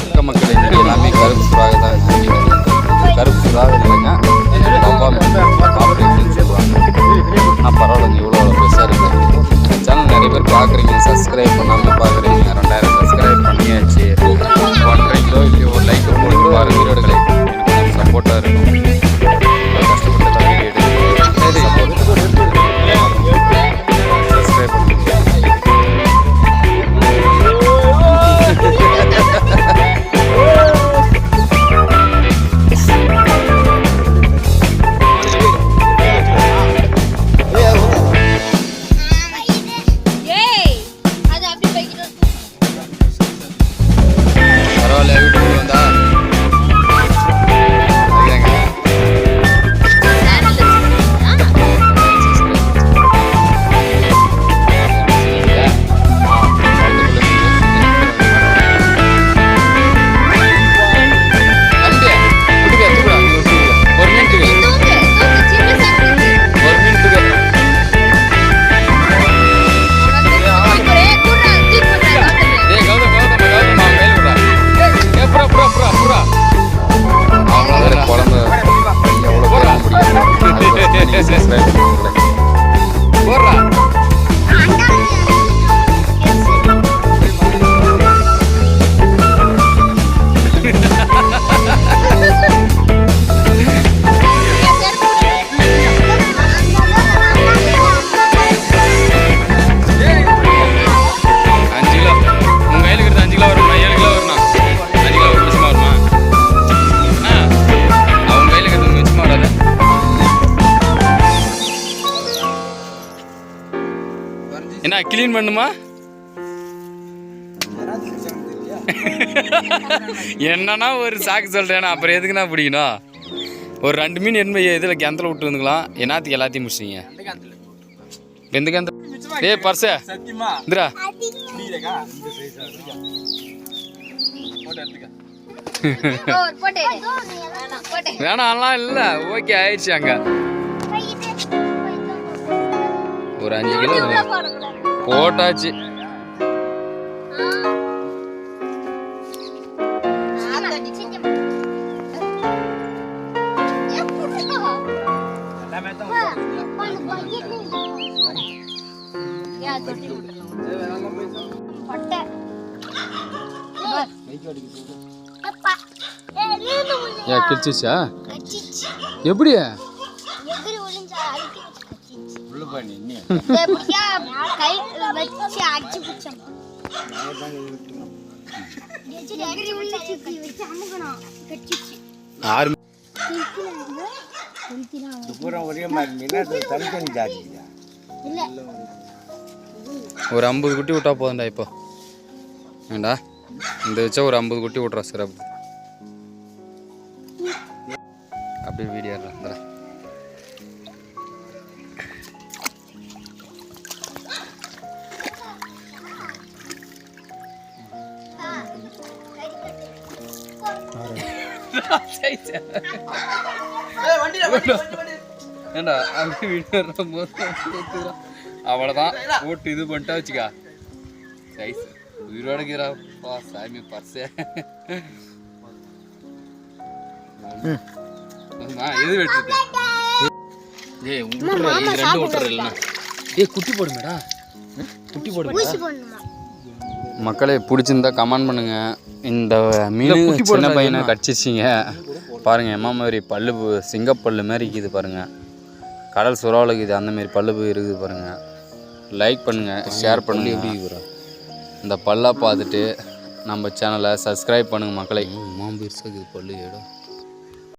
வணக்கம் மக்கள். இன்றைக்கி எல்லாமே கருப்பு சுறாக தான். கருப்பு சுறாக இல்லைங்க, ரொம்ப அப்படின்னு சொல்லுவாங்க. ஆனால் பரவாயில்லைங்க, இவ்வளோ பெருசாக இருக்குது. சேனல் நிறைய பேர் பார்க்குறீங்க, சப்ஸ்கிரைப் பண்ணாமல் பார்க்குறீங்க. 2000 சப்ஸ்கிரைப் பண்ணியாச்சு. பண்ணுறீங்களோ இல்லையோ ஒரு லைக் போட்டு பாருங்க. வீடியோக்களை எனக்கு சப்போர்ட்டாக இருக்கும். கஷ்டப்பட்டு தான் வீடியோ சப்ஸ்கிரைப் பண்ணுங்க. என்ன கிளீன் பண்ணுமா? என்னன்னா ஒரு சாக்கு சொல்கிறேன்னா அப்புறம் எதுக்குன்னா பிடிக்கணும்? ஒரு 2 மீன் என்ன இதில் கிணத்துல விட்டு வந்துக்கலாம். என்னத்துக்கு எல்லாத்தையும் முடிச்சிங்க? எந்த கிணத்துல? ஏய் பர்ஸே இந்திரா வேணாம்லாம் இல்லை, ஓகே ஆயிடுச்சு. அங்கே ஒரு 5 கிலோ போட்டாச்சு. கிழிச்சிச்சா? எப்படி ஒரு 50 குட்டி விட்டா போதும்டா. இப்போ ஏண்டா இந்த வச்சா ஒரு 50 குட்டி விட்றா சார். அப்படியே வீடியோ எடுறேன். ஏண்டா அப்படி வீடியோ அவ்வளோதான் போட்டு இது பண்ணிட்டா வச்சுக்கா. சைஸ் உயிரோடுக்கிறாப்பா சாமி பர்ஸே. எது வெட்டுறது? ஏய் உங்களுக்கு 2 விட்டுற இல்லைண்ணா. ஏய் குட்டி போடுமேடா, குட்டி போடுங்க. மக்களே பிடிச்சிருந்தா கமெண்ட் பண்ணுங்க. இந்த மீன் சின்ன பையனை கடிச்சிச்சிங்க பாருங்கள். எம்மா மாதிரி பல்லு சிங்கப்பல்லு மாதிரி இருக்குது பாருங்கள். கடல் சுறாவில் இருக்குது அந்தமாரி பல்லு இருக்குது பாருங்கள். லைக் பண்ணுங்கள், ஷேர் பண்ணுங்கள். எப்படி இருக்கிறோம் இந்த பல்லாக பார்த்துட்டு நம்ம சேனலை சப்ஸ்கிரைப் பண்ணுங்கள் மக்களே. மாம்பு இருக்குது பல்லு இடம்.